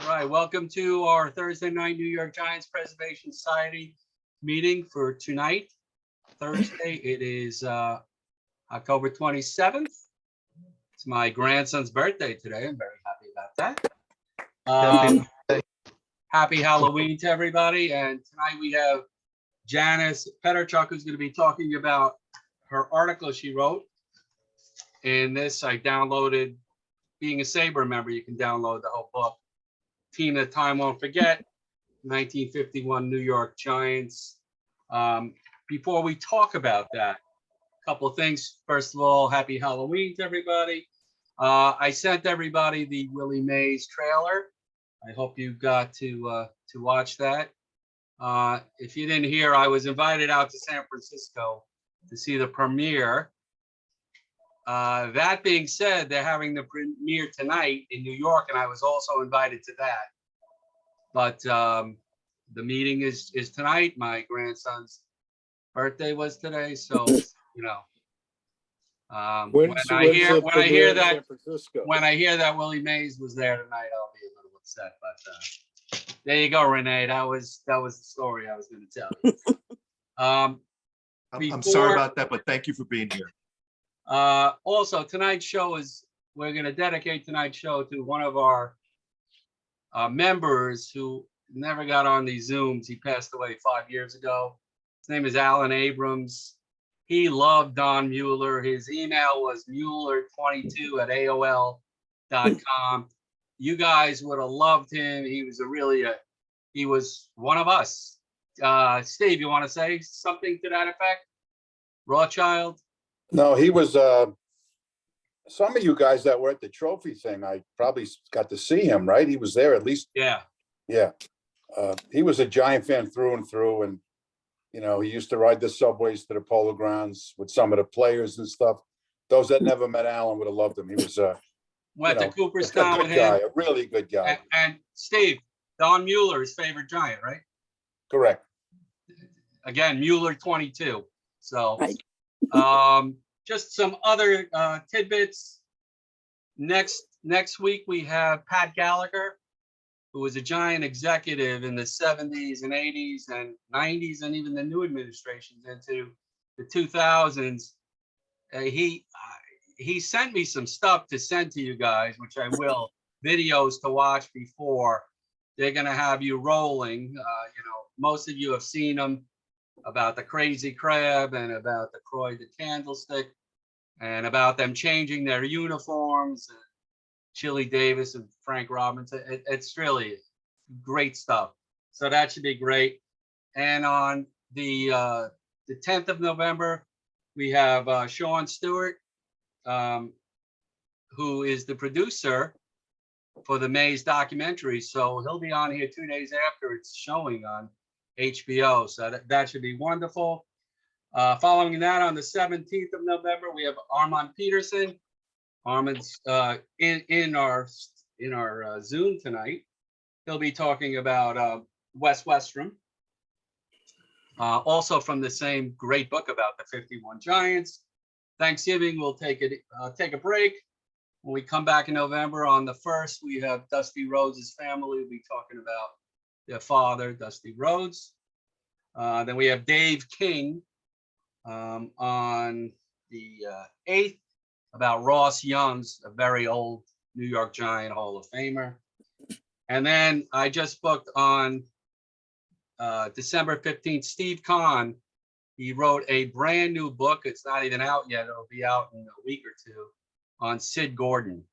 All right, welcome to our Thursday night New York Giants Preservation Society meeting for tonight, Thursday. It is October 27th. It's my grandson's birthday today. I'm very happy about that. Happy Halloween to everybody. And tonight we have Janice Petterchak, who's going to be talking about her article she wrote. And this I downloaded. Being a Sabre member, you can download the whole book. Team that time won't forget, 1951 New York Giants. Before we talk about that, a couple of things. First of all, happy Halloween to everybody. I sent everybody the Willie Mays trailer. I hope you got to watch that. If you didn't hear, I was invited out to San Francisco to see the premiere. That being said, they're having the premiere tonight in New York, and I was also invited to that. But the meeting is tonight. My grandson's birthday was today, so you know. When I hear that Willie Mays was there tonight, I'll be a little upset. But there you go, Renee. That was the story I was going to tell you. I'm sorry about that, but thank you for being here. Also, tonight's show we're going to dedicate tonight's show to one of our members who never got on these Zooms. He passed away 5 years ago. His name is Alan Abrams. He loved Don Mueller. His email was mueller22@aol.com. You guys would have loved him. He was he was one of us. Steve, you want to say something to that effect? Rothschild? No, he was, some of you guys that were at the trophy thing, I probably got to see him, right? He was there at least. Yeah. Yeah. He was a Giant fan through and through. And, you know, he used to ride the subways to the Polo Grounds with some of the players and stuff. Those that never met Alan would have loved him. He was went to Cooperstown with him. A really good guy. And Steve, Don Mueller, his favorite Giant, right? Correct. Again, Mueller 22. So right. Just some other tidbits. Next week we have Pat Gallagher, who was a Giant executive in the 70s and 80s and 90s and even the new administrations into the 2000s. He sent me some stuff to send to you guys, which I will, videos to watch before. They're going to have you rolling. You know, most of you have seen them, about the Crazy Crab and about the Croy the Candlestick and about them changing their uniforms, and Chili Davis and Frank Robinson. It's really great stuff. So that should be great. And on the 10th of November, we have Sean Stewart, who is the producer for the Mays documentary. So he'll be on here 2 days after it's showing on HBO. So that should be wonderful. Following that, on the 17th of November, we have Armand Peterson. Armand's in our Zoom tonight. He'll be talking about Wes Westrum. Also from the same great book about the 51 Giants. Thanksgiving, we'll take a break. When we come back in November on the 1st, we have Dusty Rhodes' family. We'll be talking about their father, Dusty Rhodes. Then we have Dave King on the 8th about Ross Young's, a very old New York Giant Hall of Famer. And then I just booked on December 15th, Steve Kahn. He wrote a brand new book. It's not even out yet. It'll be out in a week or two on Sid Gordon.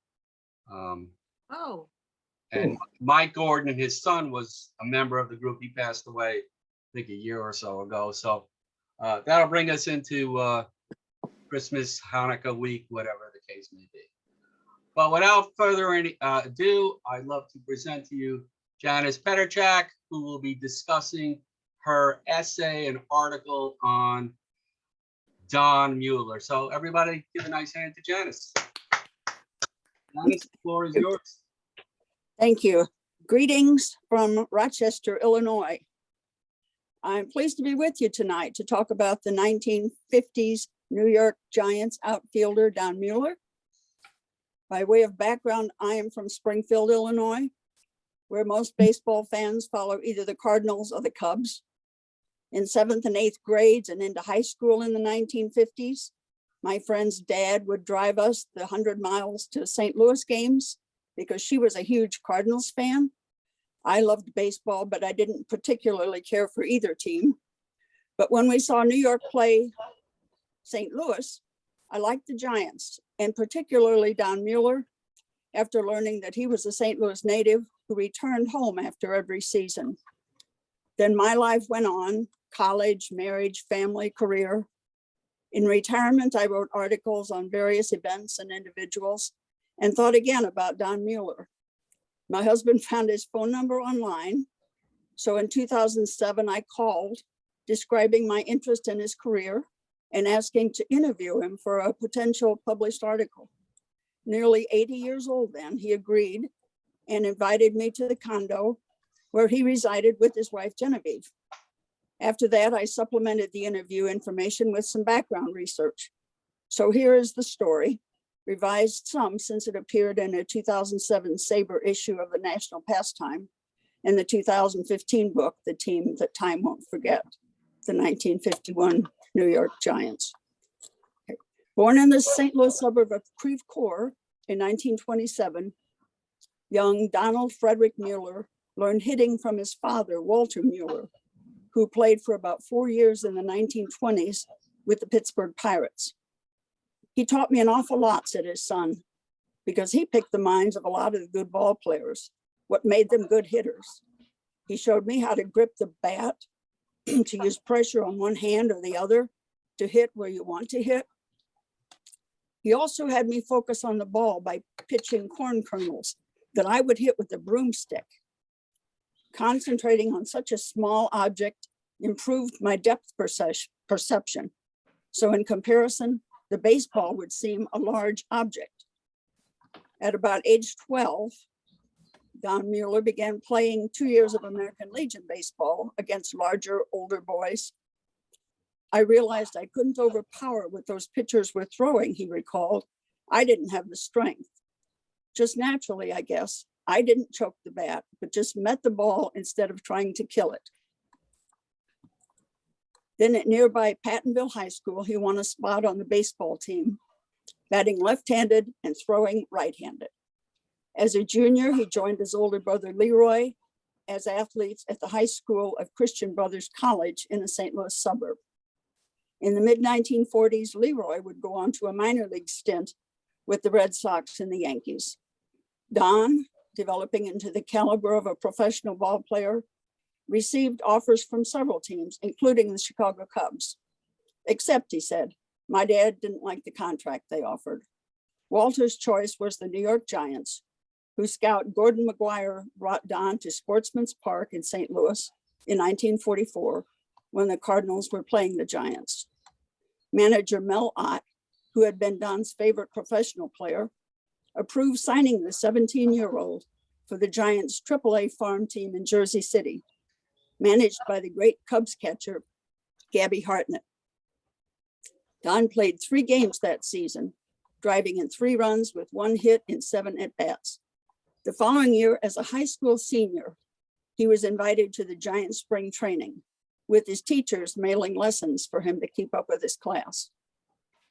And Mike Gordon, his son, was a member of the group. He passed away, I think, a year or so ago. So that'll bring us into Christmas, Hanukkah week, whatever the case may be. But without further ado, I'd love to present to you Janice Petterchak, who will be discussing her essay and article on Don Mueller. So everybody give a nice hand to Janice. Janice, the floor is yours. Thank you. Greetings from Rochester, Illinois. I'm pleased to be with you tonight to talk about the 1950s New York Giants outfielder Don Mueller. By way of background, I am from Springfield, Illinois. where most baseball fans follow either the Cardinals or the Cubs. In 7th and 8th grades and into high school in the 1950s, my friend's dad would drive us the 100 miles to St. Louis games because she was a huge Cardinals fan. I loved baseball, but I didn't particularly care for either team. But when we saw New York play St. Louis, I liked the Giants, and particularly Don Mueller, after learning that he was a St. Louis native who returned home after every season. Then my life went on: college, marriage, family, career. In retirement, I wrote articles on various events and individuals and thought again about Don Mueller. My husband found his phone number online. So in 2007, I called, describing my interest in his career and asking to interview him for a potential published article. Nearly 80 years old then, he agreed and invited me to the condo where he resided with his wife, Genevieve. After that, I supplemented the interview information with some background research. So here is the story, revised some since it appeared in a 2007 Sabre issue of the National Pastime and the 2015 book, The Team That Time Won't Forget, the 1951 New York Giants. Born in the St. Louis suburb of Creve Coeur in 1927, young Donald Frederick Mueller learned hitting from his father, Walter Mueller, who played for about 4 years in the 1920s with the Pittsburgh Pirates. He taught me an awful lot, said his son, because he picked the minds of a lot of the good ball players, what made them good hitters. He showed me how to grip the bat, to use pressure on one hand or the other, to hit where you want to hit. He also had me focus on the ball by pitching corn kernels that I would hit with a broomstick. Concentrating on such a small object improved my depth perception. So in comparison, the baseball would seem a large object. At about age 12, Don Mueller began playing 2 years of American Legion baseball against larger, older boys. I realized I couldn't overpower what those pitchers were throwing, he recalled. I didn't have the strength. Just naturally, I guess, I didn't choke the bat, but just met the ball instead of trying to kill it. Then at nearby Pattonville High School, he won a spot on the baseball team, batting left-handed and throwing right-handed. As a junior, he joined his older brother Leroy as athletes at the High School of Christian Brothers College in a St. Louis suburb. In the mid-1940s, Leroy would go on to a minor league stint with the Red Sox and the Yankees. Don, developing into the caliber of a professional ball player, received offers from several teams, including the Chicago Cubs. Except, he said, my dad didn't like the contract they offered. Walter's choice was the New York Giants, whose scout Gordon McGuire brought Don to Sportsman's Park in St. Louis in 1944, when the Cardinals were playing the Giants. Manager Mel Ott, who had been Don's favorite professional player, approved signing the 17-year-old for the Giants' AAA farm team in Jersey City, managed by the great Cubs catcher, Gabby Hartnett. Don played 3 games that season, driving in 3 runs with 1 hit in 7 at-bats. The following year, as a high school senior, he was invited to the Giants spring training, with his teachers mailing lessons for him to keep up with his class.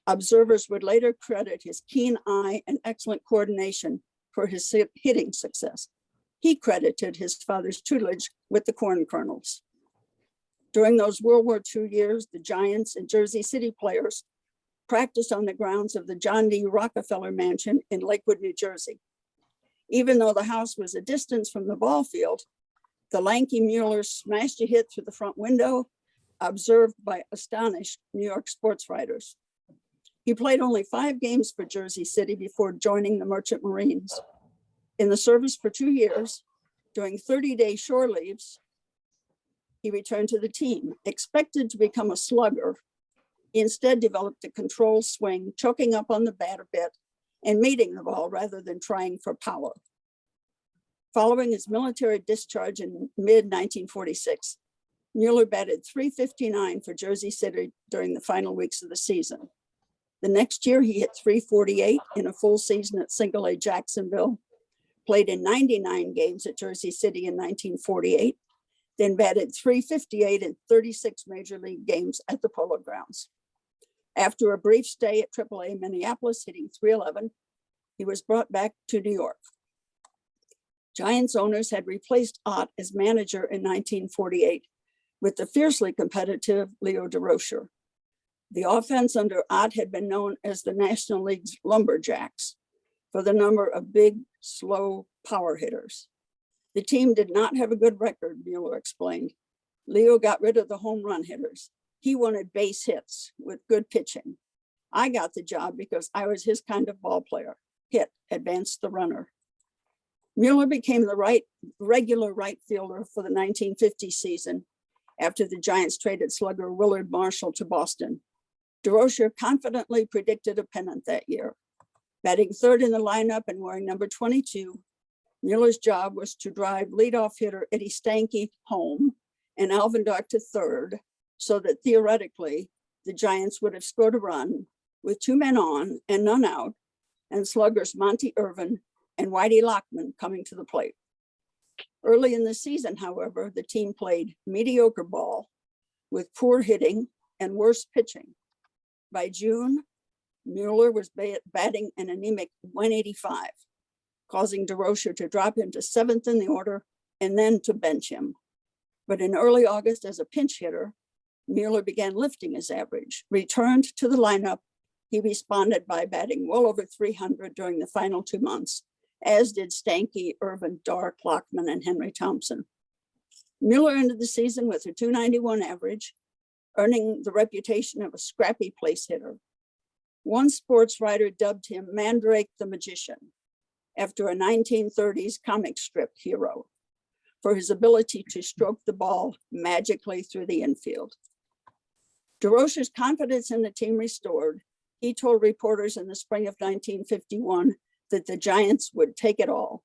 Observers would later credit his keen eye and excellent coordination for his hitting success. He credited his father's tutelage with the corn kernels. During those World War II years, the Giants and Jersey City players practiced on the grounds of the John D. Rockefeller Mansion in Lakewood, New Jersey. Even though the house was a distance from the ball field, the lanky Mueller smashed a hit through the front window, observed by astonished New York sports writers. He played only 5 games for Jersey City before joining the Merchant Marines. In the service for 2 years, doing 30-day shore leaves, he returned to the team, expected to become a slugger. He instead developed a control swing, choking up on the bat a bit and meeting the ball rather than trying for power. Following his military discharge in mid-1946, Mueller batted .359 for Jersey City during the final weeks of the season. The next year, he hit .348 in a full season at Single A Jacksonville, played in 99 games at Jersey City in 1948, then batted .358 in 36 major league games at the Polo Grounds. After a brief stay at AAA Minneapolis, hitting .311, he was brought back to New York. Giants owners had replaced Ott as manager in 1948 with the fiercely competitive Leo DeRocher. The offense under Ott had been known as the National League's Lumberjacks for the number of big, slow power hitters. The team did not have a good record, Mueller explained. Leo got rid of the home run hitters. He wanted base hits with good pitching. I got the job because I was his kind of ball player. Hit, advance the runner. Mueller became the regular right fielder for the 1950 season after the Giants traded slugger Willard Marshall to Boston. DeRocher confidently predicted a pennant that year. Batting third in the lineup and wearing number 22, Mueller's job was to drive leadoff hitter Eddie Stanky home and Alvin Dark to third, so that theoretically the Giants would have scored a run with 2 men on and none out, and sluggers Monty Irvin and Whitey Lockman coming to the plate. Early in the season, however, the team played mediocre ball with poor hitting and worse pitching. By June, Mueller was batting an anemic .185, causing DeRocher to drop him to 7th in the order and then to bench him. But in early August, as a pinch hitter, Mueller began lifting his average. Returned to the lineup, he responded by batting well over .300 during the final 2 months, as did Stanky, Irvin, Dark, Lockman, and Henry Thompson. Mueller ended the season with a .291 average, earning the reputation of a scrappy place hitter. One sports writer dubbed him Mandrake the Magician, after a 1930s comic strip hero, for his ability to stroke the ball magically through the infield. DeRocher's confidence in the team restored. He told reporters in the spring of 1951 that the Giants would take it all.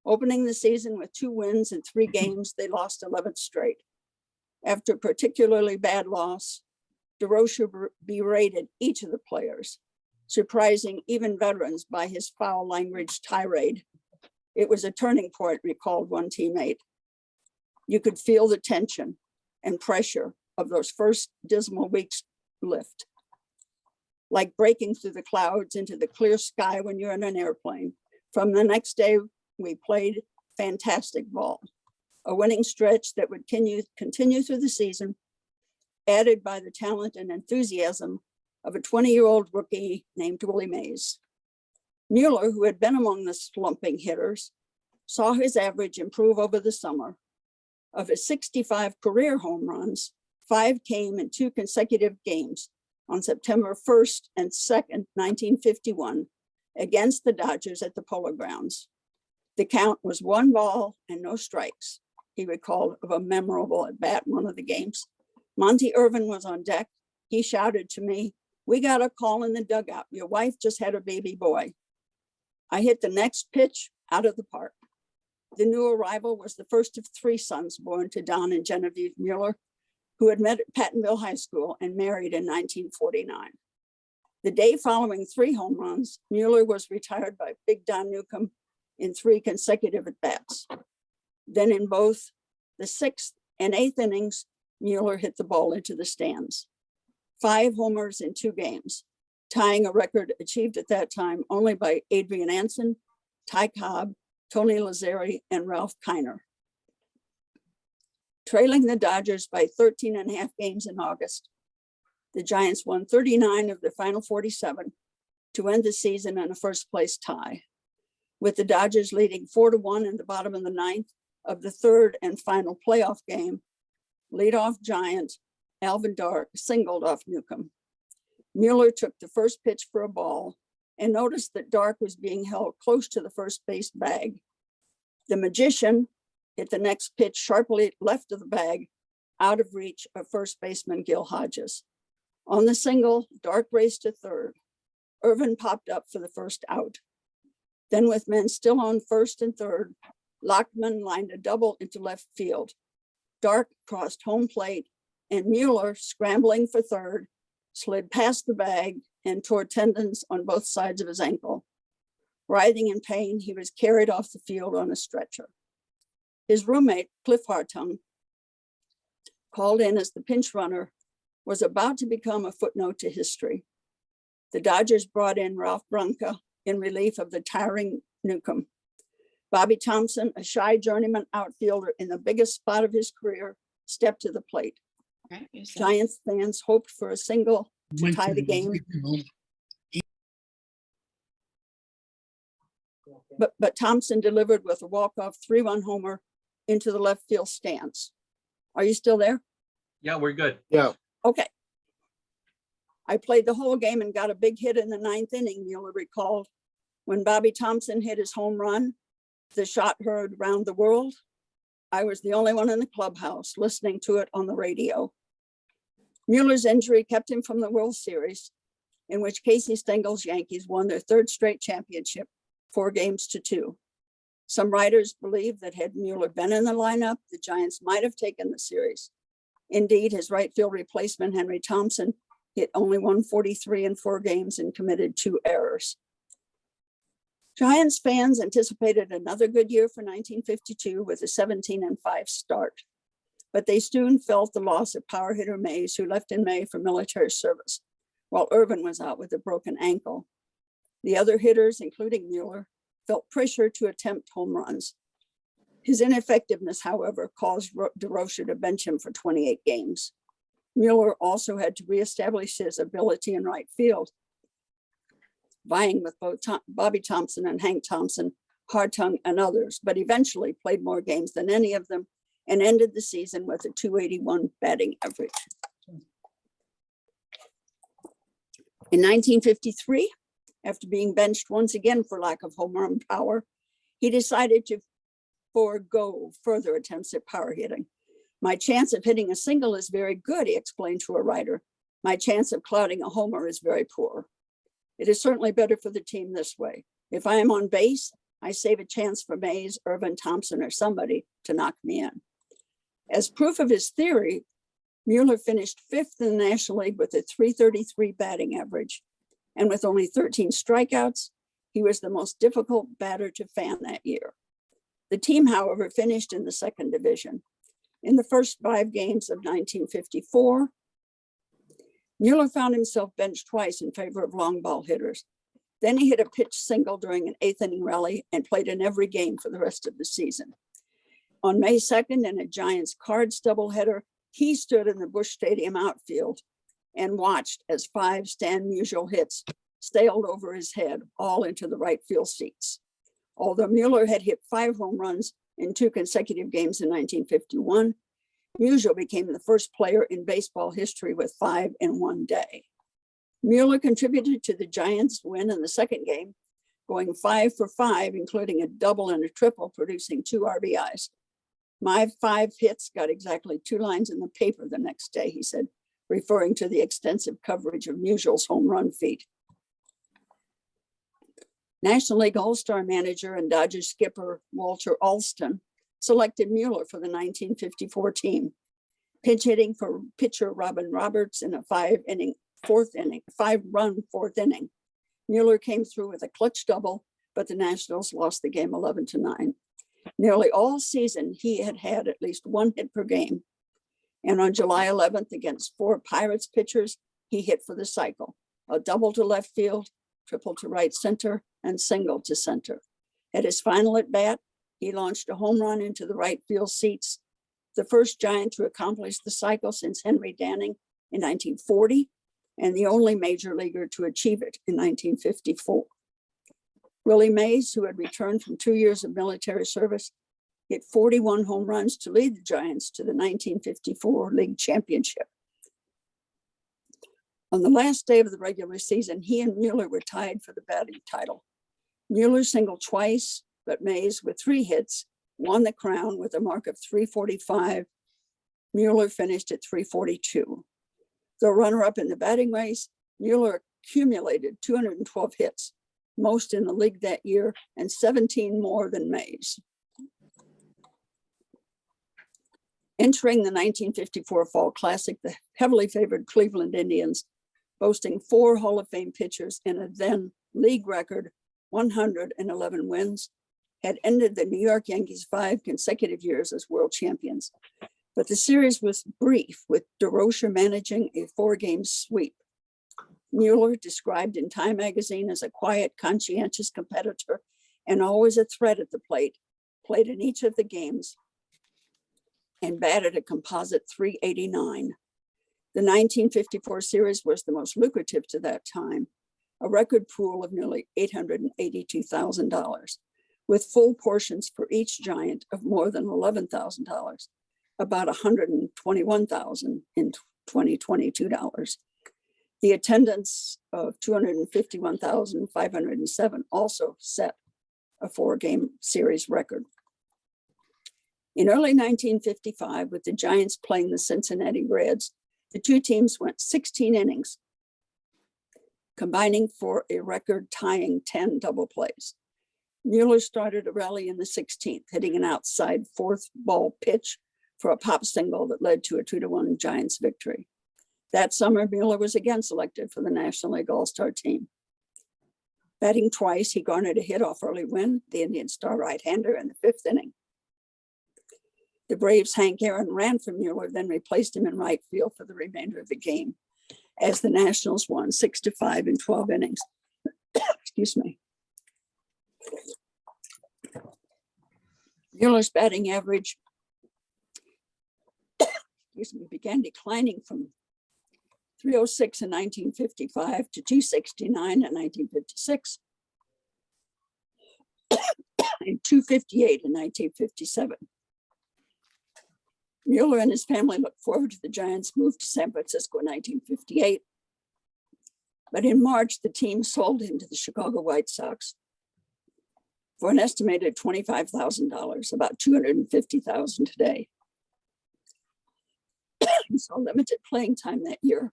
Opening the season with 2 wins in 3 games, they lost 11 straight. After a particularly bad loss, DeRocher berated each of the players, surprising even veterans by his foul language tirade. It was a turning point, recalled one teammate. You could feel the tension and pressure of those first dismal weeks lift, like breaking through the clouds into the clear sky when you're in an airplane. From the next day, we played fantastic ball, a winning stretch that would continue through the season, added by the talent and enthusiasm of a 20-year-old rookie named Willie Mays. Mueller, who had been among the slumping hitters, saw his average improve over the summer. Of his 65 career home runs, 5 came in 2 consecutive games on September 1st and 2nd, 1951, against the Dodgers at the Polo Grounds. The count was 1 ball and no strikes, he recalled of a memorable at bat in one of the games. Monty Irvin was on deck. He shouted to me, "We got a call in the dugout. Your wife just had a baby boy." I hit the next pitch out of the park. The new arrival was the first of 3 sons born to Don and Genevieve Mueller, who had met at Pattonville High School and married in 1949. The day following 3 home runs, Mueller was retired by Big Don Newcomb in 3 consecutive at-bats. Then in both the 6th and 8th innings, Mueller hit the ball into the stands. 5 homers in 2 games, tying a record achieved at that time only by Adrian Anson, Ty Cobb, Tony Lazzari, and Ralph Kiner. Trailing the Dodgers by 13.5 games in August, the Giants won 39 of their final 47 to end the season in a first-place tie, with the Dodgers leading 4-1 in the bottom of the 9th of the 3rd and final playoff game. Leadoff Giant Alvin Dark singled off Newcomb. Mueller took the first pitch for a ball and noticed that Dark was being held close to the first base bag. The Magician hit the next pitch sharply left of the bag, out of reach of first baseman Gil Hodges. On the single, Dark raced to third. Irvin popped up for the first out. Then, with men still on first and third, Lockman lined a double into left field. Dark crossed home plate, and Mueller, scrambling for third, slid past the bag and tore tendons on both sides of his ankle. Writhing in pain, he was carried off the field on a stretcher. His roommate, Cliff Hartung, called in as the pinch runner, was about to become a footnote to history. The Dodgers brought in Ralph Branca in relief of the tiring Newcomb. Bobby Thompson, a shy journeyman outfielder in the biggest spot of his career, stepped to the plate. Giants fans hoped for a single to tie the game. But Thompson delivered with a walk-off 3-1 homer into the left field stands. Are you still there? Yeah, we're good. Yeah. Okay. I played the whole game and got a big hit in the 9th inning, Mueller recalled. When Bobby Thompson hit his home run, the shot heard round the world. I was the only one in the clubhouse listening to it on the radio. Mueller's injury kept him from the World Series, in which Casey Stengel's Yankees won their 3rd straight championship, 4-2. Some writers believe that had Mueller been in the lineup, the Giants might have taken the series. Indeed, his right field replacement, Henry Thompson, hit only 143 in 4 games and committed 2 errors. Giants fans anticipated another good year for 1952 with a 17-5 start, but they soon felt the loss of power hitter Mays, who left in May for military service, while Irvin was out with a broken ankle. The other hitters, including Mueller, felt pressure to attempt home runs. His ineffectiveness, however, caused DeRocha to bench him for 28 games. Mueller also had to reestablish his ability in right field, vying with both Bobby Thompson and Hank Thompson, Hartung, and others, but eventually played more games than any of them and ended the season with a .281 batting average. In 1953, after being benched once again for lack of home run power, he decided to forego further attempts at power hitting. My chance of hitting a single is very good, he explained to a writer. My chance of clouding a homer is very poor. It is certainly better for the team this way. If I am on base, I save a chance for Mays, Irvin, Thompson, or somebody to knock me in. As proof of his theory, Mueller finished 5th in the National League with a .333 batting average. And with only 13 strikeouts, he was the most difficult batter to fan that year. The team, however, finished in the 2nd division. In the first 5 games of 1954, Mueller found himself benched twice in favor of long ball hitters. Then he hit a pitch single during an 8th inning rally and played in every game for the rest of the season. On May 2nd, in a Giants Cards doubleheader, he stood in the Busch Stadium outfield and watched as 5 Stan Musial hits sailed over his head, all into the right field seats. Although Mueller had hit 5 home runs in 2 consecutive games in 1951, Musial became the first player in baseball history with 5 in one day. Mueller contributed to the Giants' win in the 2nd game, going 5 for 5, including a double and a triple, producing 2 RBIs. My 5 hits got exactly 2 lines in the paper the next day, he said, referring to the extensive coverage of Musial's home run feat. National League All-Star manager and Dodgers skipper Walter Alston selected Mueller for the 1954 team, pinch hitting for pitcher Robin Roberts in a 5-run 4th inning. Mueller came through with a clutch double, but the Nationals lost the game 11-9. Nearly all season, he had had at least 1 hit per game. And on July 11th, against 4 Pirates pitchers, he hit for the cycle, a double to left field, triple to right center, and single to center. At his final at bat, he launched a home run into the right field seats, the first Giant to accomplish the cycle since Henry Danning in 1940, and the only major leaguer to achieve it in 1954. Willie Mays, who had returned from 2 years of military service, hit 41 home runs to lead the Giants to the 1954 league championship. On the last day of the regular season, he and Mueller were tied for the batting title. Mueller singled twice, but Mays, with 3 hits, won the crown with a mark of .345. Mueller finished at .342. The runner-up in the batting race, Mueller accumulated 212 hits, most in the league that year, and 17 more than Mays. Entering the 1954 Fall Classic, the heavily favored Cleveland Indians, boasting 4 Hall of Fame pitchers and a then league record 111 wins, had ended the New York Yankees 5 consecutive years as world champions. But the series was brief, with DeRocher managing a 4-game sweep. Mueller, described in Time magazine as a quiet, conscientious competitor and always a threat at the plate, played in each of the games and batted a composite .389. The 1954 series was the most lucrative to that time, a record pool of nearly $882,000, with full portions for each giant of more than $11,000, about $121,000 in 2022 dollars. The attendance of 251,507 also set a 4-game series record. In early 1955, with the Giants playing the Cincinnati Reds, the two teams went 16 innings, combining for a record-tying 10 double plays. Mueller started a rally in the 16th, hitting an outside 4th ball pitch for a pop single that led to a 2-1 Giants victory. That summer, Mueller was again selected for the National League All-Star team. Batting twice, he garnered a hit-off early win, the Indian star right-hander, in the 5th inning. The Braves' Hank Aaron ran for Mueller, then replaced him in right field for the remainder of the game, as the Nationals won 6-5 in 12 innings. Excuse me. Mueller's batting average began declining from 306 in 1955 to 269 in 1956 and 258 in 1957. Mueller and his family looked forward to the Giants' move to San Francisco in 1958. But in March, the team sold him to the Chicago White Sox for an estimated $25,000, about $250,000 today. He saw limited playing time that year,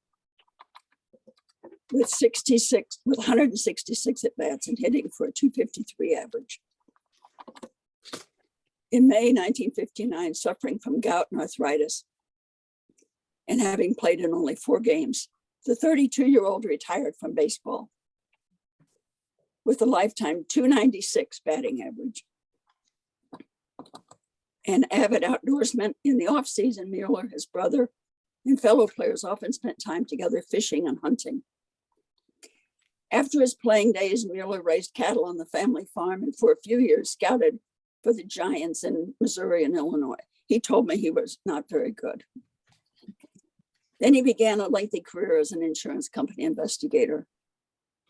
with 166 at-bats and hitting for a .253 average. In May 1959, suffering from gout and arthritis, and having played in only 4 games, the 32-year-old retired from baseball with a lifetime .296 batting average. An avid outdoorsman, in the off-season, Mueller, his brother, and fellow players often spent time together fishing and hunting. After his playing days, Mueller raised cattle on the family farm and for a few years scouted for the Giants in Missouri and Illinois. He told me he was not very good. Then he began a lengthy career as an insurance company investigator.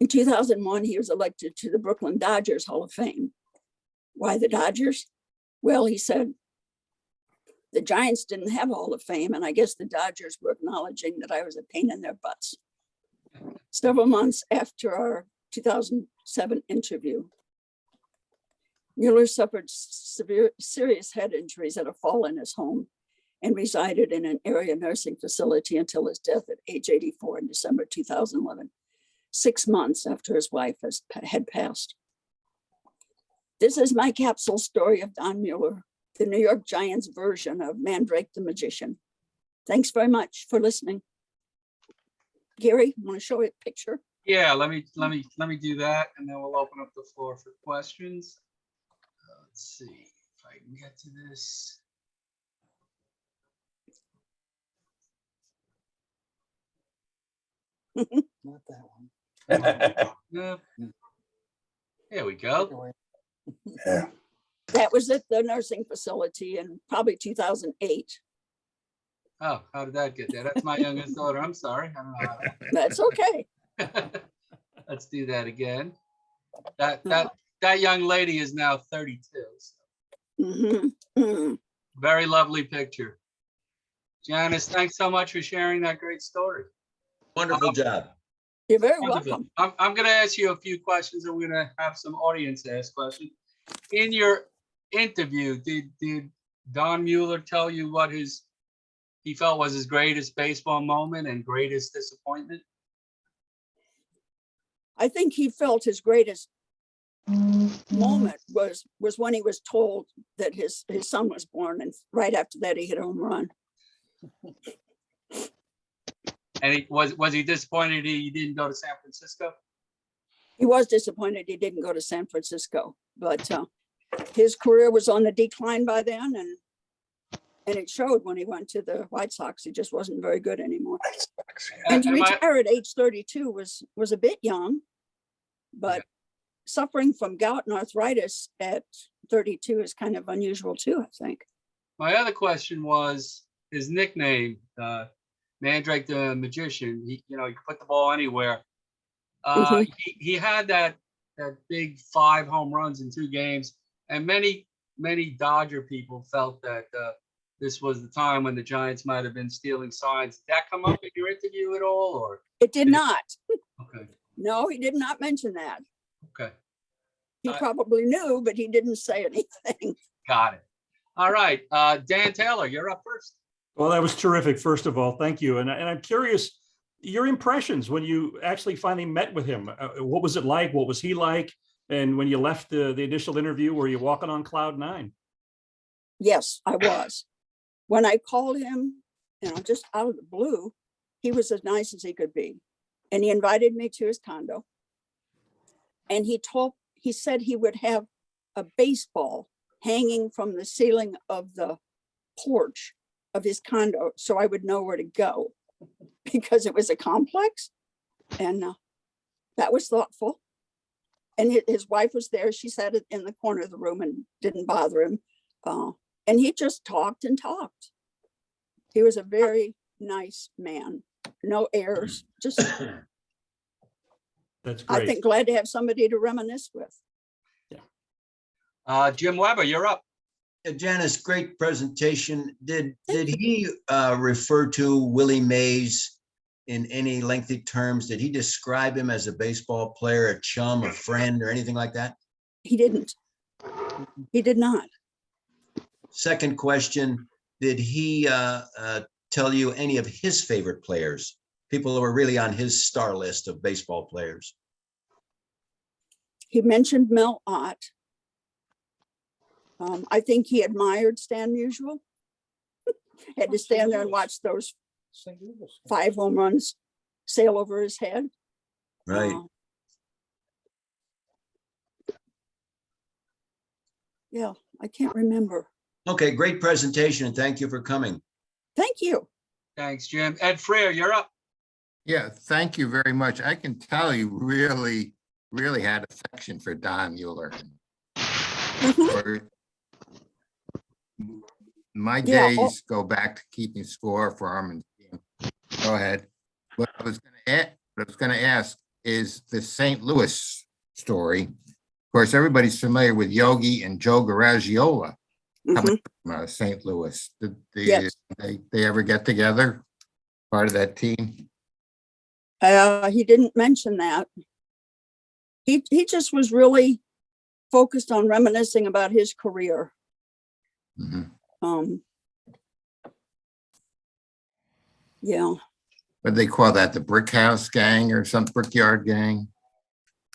In 2001, he was elected to the Brooklyn Dodgers Hall of Fame. Why the Dodgers? Well, he said, the Giants didn't have a Hall of Fame, and I guess the Dodgers were acknowledging that I was a pain in their butts. Several months after our 2007 interview, Mueller suffered serious head injuries at a fall in his home and resided in an area nursing facility until his death at age 84 in December 2011, 6 months after his wife had passed. This is my capsule story of Don Mueller, the New York Giants version of Mandrake the Magician. Thanks very much for listening. Gary, want to show a picture? Yeah, let me do that, and then we'll open up the floor for questions. Let's see if I can get to this. Not that one. Yeah. There we go. Yeah. That was at the nursing facility in probably 2008. Oh, how did that get there? That's my youngest daughter. I'm sorry. I don't know how That's okay. Let's do that again. That young lady is now 32. So. Mhm, mhm. Very lovely picture. Janice, thanks so much for sharing that great story. Wonderful job. You're very Wonderful. welcome. I'm going to ask you a few questions, and we're going to have some audience ask questions. In your interview, did Don Mueller tell you what he felt was his greatest baseball moment and greatest disappointment? I think he felt his greatest moment was when he was told that his son was born, and right after that he hit a home run. And was he disappointed he didn't go to San Francisco? He was disappointed he didn't go to San Francisco, but his career was on the decline by then, and it showed when he went to the White Sox. He just wasn't very good anymore. And to Am I- retire at age 32 was a bit young, but suffering from gout and arthritis at 32 is kind of unusual too, I think. My other question was his nickname, Mandrake the Magician. He, you could put the ball anywhere. Mhm. He had that big 5 home runs in 2 games, and many Dodger people felt that this was the time when the Giants might have been stealing signs. Did that come up in your interview at all, or? It did not. Okay, No, he did not mention that. okay, He Uh, probably knew, but he didn't say anything. got it. All right, Dan Taylor, you're up first. Well, that was terrific, first of all. Thank you. And I'm curious, your impressions when you actually finally met with him. What was it like? What was he like? And when you left the initial interview, were you walking on cloud 9? Yes, I was. When I called him, just out of the blue, he was as nice as he could be. And he invited me to his condo. And he said he would have a baseball hanging from the ceiling of the porch of his condo so I would know where to go because it was a complex. And that was thoughtful. And his wife was there. She sat in the corner of the room and didn't bother him. And he just talked and talked. He was a very nice man. No airs, just, That's I great. think, glad to have somebody to reminisce with. Jim Weber, you're up. Janice, great presentation. Did he refer to Willie Mays in any lengthy terms? Did he describe him as a baseball player, a chum, a friend, or anything like that? He didn't. He did not. Second question, did he tell you any of his favorite players? People who were really on his star list of baseball players? He mentioned Mel Ott. I think he admired Stan Musial. Had to stand there and watch those 5 home runs sail over his head. Right. Yeah, I can't remember. Okay, great presentation, and thank you for coming. Thank you. Thanks, Jim. Ed Freer, you're up. Yeah, thank you very much. I can tell you really had affection for Don Mueller. Mhm. Or- My Yeah, days go back to keeping score for him. Go ahead. What I was gonna ask is the St. Louis story. Of course, everybody's familiar with Yogi and Joe Garagiola. Mhm. St. Louis. Did Yes. they ever get together? Part of that team? He didn't mention that. He just was really focused on reminiscing about his career. Mhm. Yeah, What they call that, the Brick House Gang or some Brickyard Gang?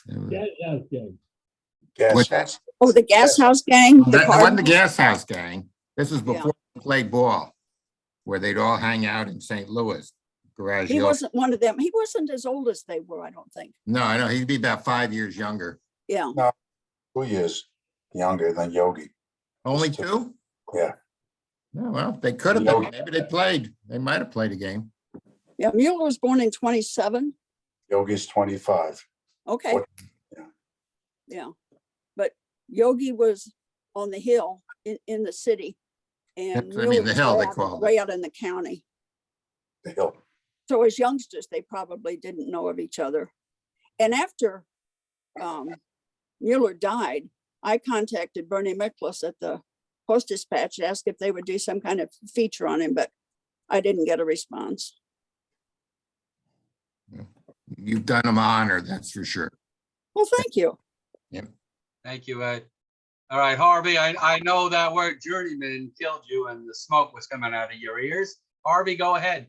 Gas What's house. oh, the Gas House Gang. the That wasn't the Cardinals? Gas House Gang. This was Yeah. before they played ball, where they'd all hang out in St. Louis. Garage. He wasn't one of them. He wasn't as old as they were, I don't think. No, I know, he'd be about 5 years younger. Yeah, 2 years younger than Yogi. Only Just 2? Yeah. No, well, they could have been, maybe they played, they might have played a game. yeah. Mueller was born in 27. Yogi's 25. Okay. What- yeah. Yeah, but Yogi was on the hill in the city. And That's what I mean, Mueller the hill, was they called it. way out in the county. The hill. So as youngsters, they probably didn't know of each other. And after Mueller died, I contacted Bernie Miklas at the Post-Dispatch to ask if they would do some kind of feature on him, but I didn't get a response. You've done them honor, that's for sure. Well, thank you. Thank you, Ed. All right, Harvey, I know that word journeyman killed you and the smoke was coming out of your ears. Harvey, go ahead.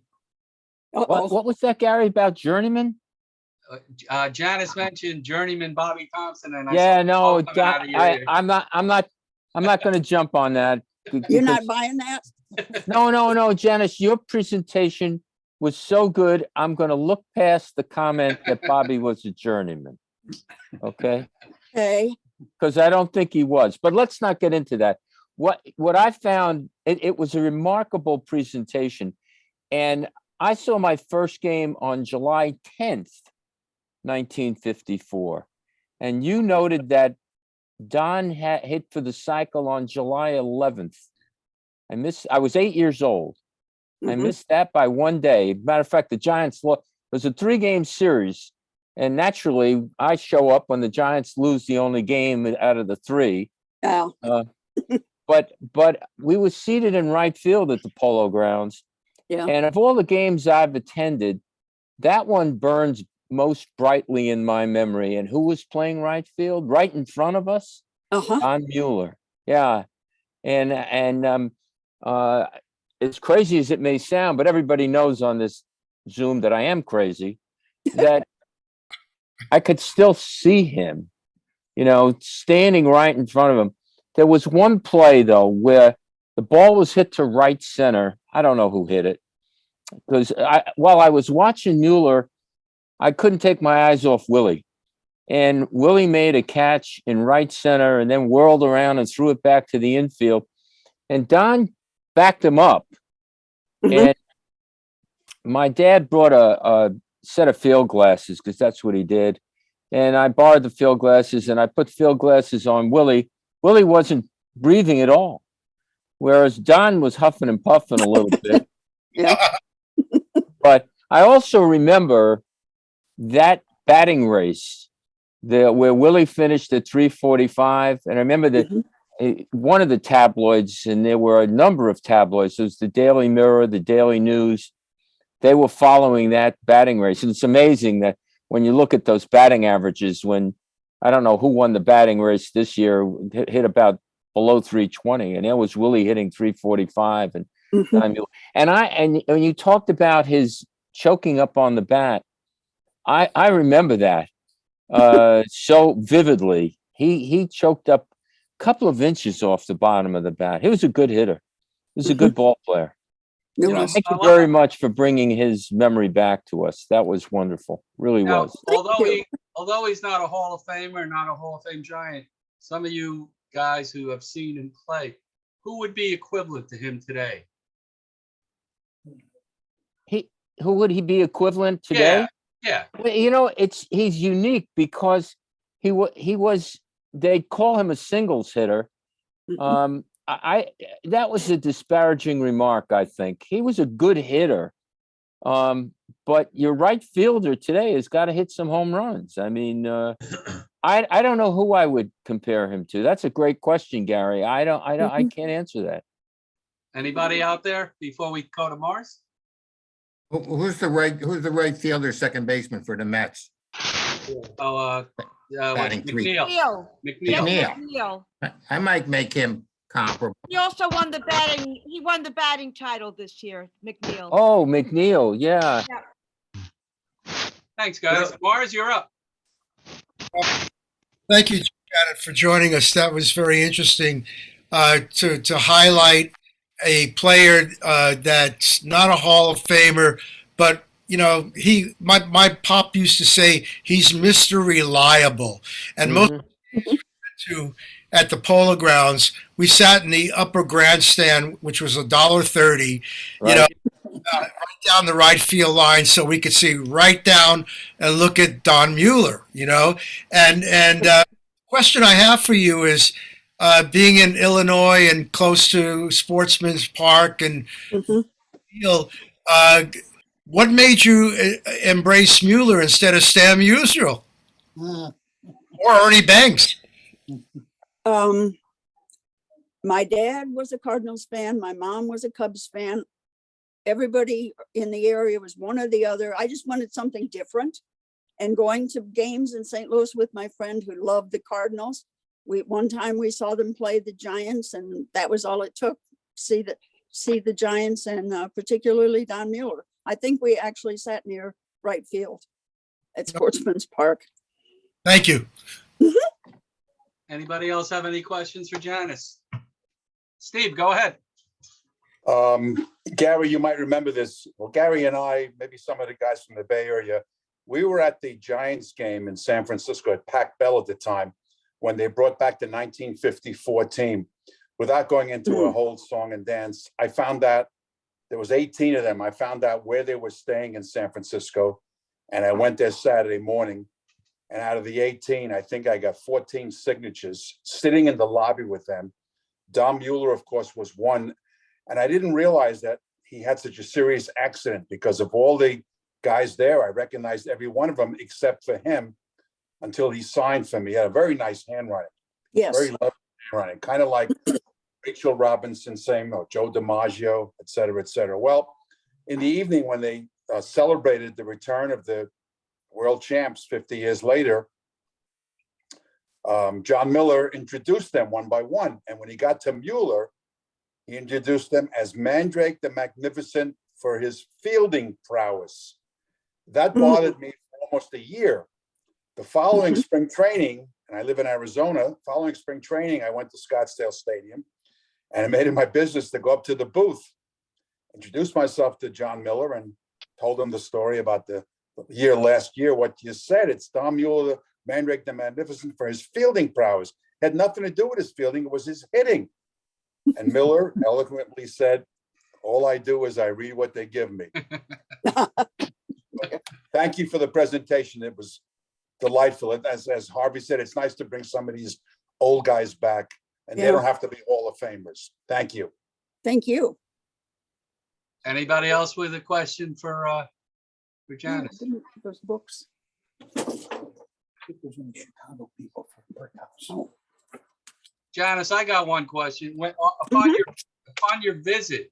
Uh-oh. What was that, Gary, about journeyman? Janice mentioned journeyman Bobby Thompson and I Yeah, saw no, smoke coming out of your ear. I'm not gonna jump on that. You're not because- buying that? No, Janice, your presentation was so good. I'm gonna look past the comment that Bobby was a journeyman. Okay, Okay, because I don't think he was, but let's not get into that. What I found, it was a remarkable presentation. And I saw my first game on July 10th, 1954. And you noted that Don had hit for the cycle on July 11th. I was 8 years old. I mhm. missed that by one day. Matter of fact, the Giants lost. It was a 3-game series. And naturally, I show up when the Giants lose the only game out of the 3. Now, But we were seated in right field at the Polo Grounds. yeah, And of all the games I've attended, that one burns most brightly in my memory. And who was playing right field? Right in front of us? uh-huh, Don Mueller. Yeah. And as crazy as it may sound, but everybody knows on this Zoom that I am crazy, that I could still see him, standing right in front of him. There was one play, though, where the ball was hit to right center. I don't know who hit it, because while I was watching Mueller, I couldn't take my eyes off Willie. And Willie made a catch in right center and then whirled around and threw it back to the infield. And Don backed him up. Mhm. And my dad brought a set of field glasses, because that's what he did. And I borrowed the field glasses and I put field glasses on Willie. Willie wasn't breathing at all, whereas Don was huffing and puffing a little bit. yeah, But I also remember that batting race where Willie finished at 345. And I remember that Mhm. one of the tabloids, and there were a number of tabloids, it was the Daily Mirror, the Daily News, they were following that batting race. And it's amazing that when you look at those batting averages, when I don't know who won the batting race this year, hit about below 320, and it was Willie hitting 345. And Mhm. and when you talked about his choking up on the bat, I remember that so vividly. He choked up a couple of inches off the bottom of the bat. He was a good hitter. He was a good ball player. It You know, was. Thank you very much for bringing his memory back to us. That was wonderful. Really Now, was. although he's not a Hall of Famer, not a Hall of Fame Giant, some of you guys who have seen him play, who would be equivalent to him today? Who would he be equivalent today? Yeah. Well, he's unique because he was, they call him a singles hitter. Mhm. That was a disparaging remark. I think he was a good hitter. But your right fielder today has got to hit some home runs. I mean, I don't know who I would compare him to. That's a great question, Gary. I can't answer that. Anybody out there before we go to Mars? Who's the right fielder, second baseman for the Mets? Oh, Batting three. McNeil. McNeil. I might make him comparable. He also won the batting. He won the batting title this year, McNeil. Oh, McNeil. Yeah. Thanks, guys. Mars, you're up. Thank you, Janet, for joining us. That was very interesting to highlight a player that's not a Hall of Famer, but my pop used to say he's Mr. Reliable. And most to at the Polo Grounds, we sat in the upper grandstand, which was $1.30, Right. right down the right field line, so we could see right down and look at Don Mueller. And question I have for you is, being in Illinois and close to Sportsman's Park and Mhm. field, what made you embrace Mueller instead of Stan Musial or Ernie Banks? My dad was a Cardinals fan. My mom was a Cubs fan. Everybody in the area was one or the other. I just wanted something different. And going to games in St. Louis with my friend who loved the Cardinals. One time we saw them play the Giants, and that was all it took. See the Giants, and particularly Don Mueller. I think we actually sat near right field at Sportsman's Park. Thank you. Anybody else have any questions for Janice? Steve, go ahead. Gary, you might remember this. Well, Gary and I, maybe some of the guys from the Bay Area, we were at the Giants game in San Francisco at Pac Bell at the time when they brought back the 1954 team. Without going into a whole song and dance, I found out there was 18 of them. I found out where they were staying in San Francisco, and I went there Saturday morning. And out of the 18, I think I got 14 signatures sitting in the lobby with them. Don Mueller, of course, was one. And I didn't realize that he had such a serious accident because of all the guys there. I recognized every one of them except for him until he signed for me. He had a very nice handwriting, Yes. very lovely handwriting, kind of like Rachel Robinson, same, Joe DiMaggio, et cetera, et cetera. Well, in the evening when they celebrated the return of the world champs 50 years later, John Miller introduced them one by one. And when he got to Mueller, he introduced them as Mandrake the Magnificent for his fielding prowess. That bothered me for almost a year. The following spring training, and I live in Arizona, following spring training, I went to Scottsdale Stadium and I made it my business to go up to the booth, introduce myself to John Miller and told him the story about the last year, what you said. It's Don Mueller, Mandrake the Magnificent for his fielding prowess. Had nothing to do with his fielding, it was his hitting. And Miller eloquently said, all I do is I read what they give me. Thank you for the presentation. It was delightful. As Harvey said, it's nice to bring some of these old guys back, and they don't have to be Hall of Famers. Thank you. Thank you. Anybody else with a question for Janice? Those books. Oh. Janice, I got one question. When, upon your visit,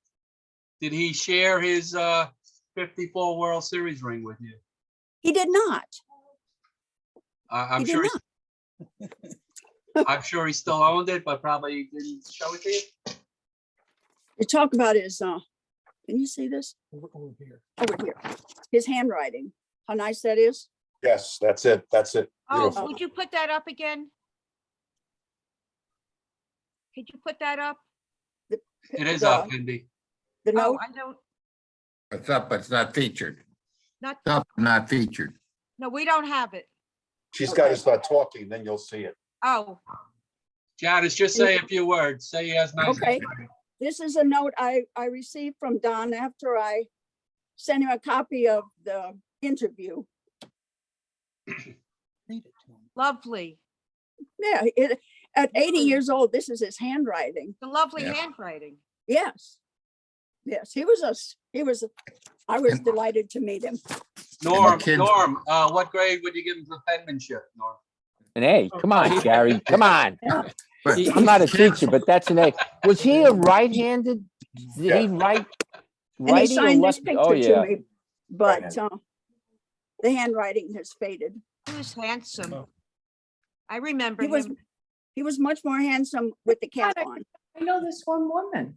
did he share his 54 World Series ring with you? He did not. I'm He sure. did I'm sure he still owned it, but probably didn't show it to you. You talk about his, can you see this? Over here. Over here. His handwriting. How nice that is. Yes, that's it. That's it. Oh, Beautiful. would you put that up again? Could you put that up? It is The- up, Indy. The Oh, note. I don't, It's up, but it's not featured. not, It's up, not featured. no, we don't have it. She's got to start talking, then you'll see it. Oh, Janice, just say a few words. Say he has nice. Okay. handwriting. This is a note I received from Don after I sent him a copy of the interview. lovely. Yeah, at 80 years old, this is his handwriting. The lovely Yeah. handwriting. Yes. Yes, I was delighted to meet him. Norm, kids- Norm, what grade would you give him for penmanship, Norm? An A. Come on, Gary. Come on. But I'm not a teacher, but that's an A. Was he a right-handed? Did he write? And he Righty or signed this lefty? Oh, picture to yeah. me, but the handwriting has faded. He was handsome. I remember He was, him. he was much more handsome with the cap on. I know this one woman.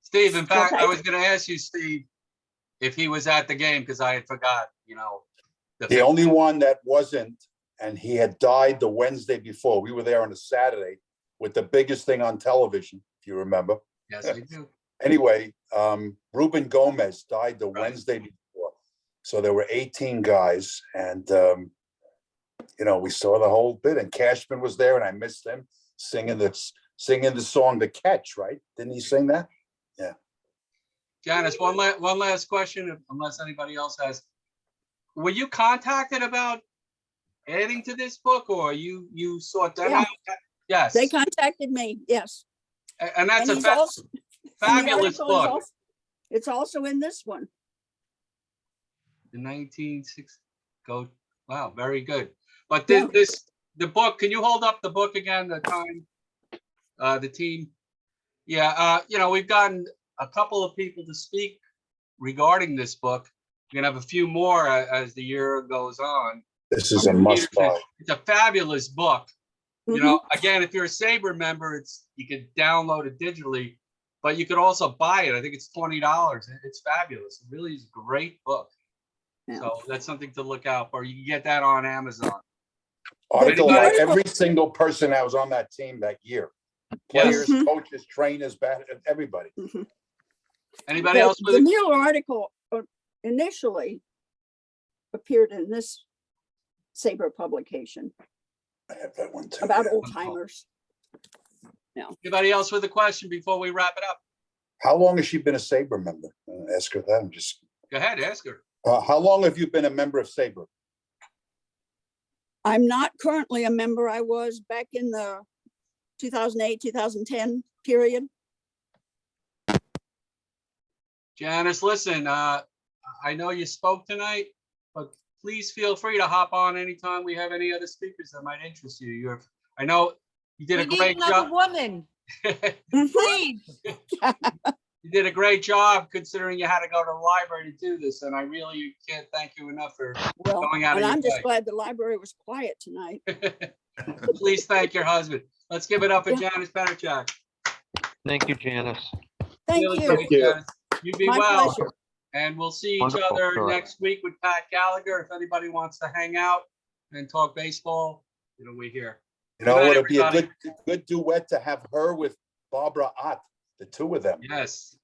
Steve, in fact, Okay. I was gonna ask you, Steve, if he was at the game, because I had forgot, The only one that wasn't, and he had died the Wednesday before. We were there on a Saturday with the biggest thing on television, if you remember. Yes, I do. Anyway, Ruben Gomez died the Right. Wednesday before. So there were 18 guys and, we saw the whole bit and Cashman was there and I missed him singing the song, The Catch, right? Didn't he sing that? Janice, one last question, unless anybody else has. Were you contacted about adding to this book, or you sought them Yeah. out? Yes, They contacted me, yes. and that's And a he's also- and the fabulous article is book. also- It's also in this one. The 1960. Wow, very good. But Yeah. the book, can you hold up the book again, the time, the team? Yeah, we've gotten a couple of people to speak regarding this book. We're gonna have a few more as the year goes on. This is a must buy. It's a fabulous book. Mhm. Again, if you're a Sabre member, you could download it digitally, but you could also buy it. I think it's $20. It's fabulous. It really is a great book. Yeah. So that's something to look out for. You can get that on Amazon. Article by Anybody- every single person that was on that team that year. Yes. Players, coaches, trainers, everybody. Anybody else with The it? Mueller article initially appeared in this Sabre publication I have that one too. about yeah. old timers. Anybody else with a question before we wrap it up? How long has she been a Sabre member? Ask her that. I'm just, Go ahead, ask her. how long have you been a member of Sabre? I'm not currently a member. I was back in the 2008, 2010 period. Janice, listen, I know you spoke tonight, but please feel free to hop on anytime we have any other speakers that might interest you. I know you did We a need great another job. woman, Mhm. please. You did a great job considering you had to go to the library to do this, and I really can't thank you enough for Well, going out of and your I'm just way. glad the library was quiet tonight. Please thank your husband. Let's give it up for Yeah. Janice Petterchak. Thank you, Janice. Thank Really you. great, Janice. You be My well. pleasure. And we'll see each Wonderful, other sure. next week with Pat Gallagher. If anybody wants to hang out and talk baseball, we're here. You know, Good night, it'd be a everybody. good duet to have her with Barbara Ott, the two of them. Yes.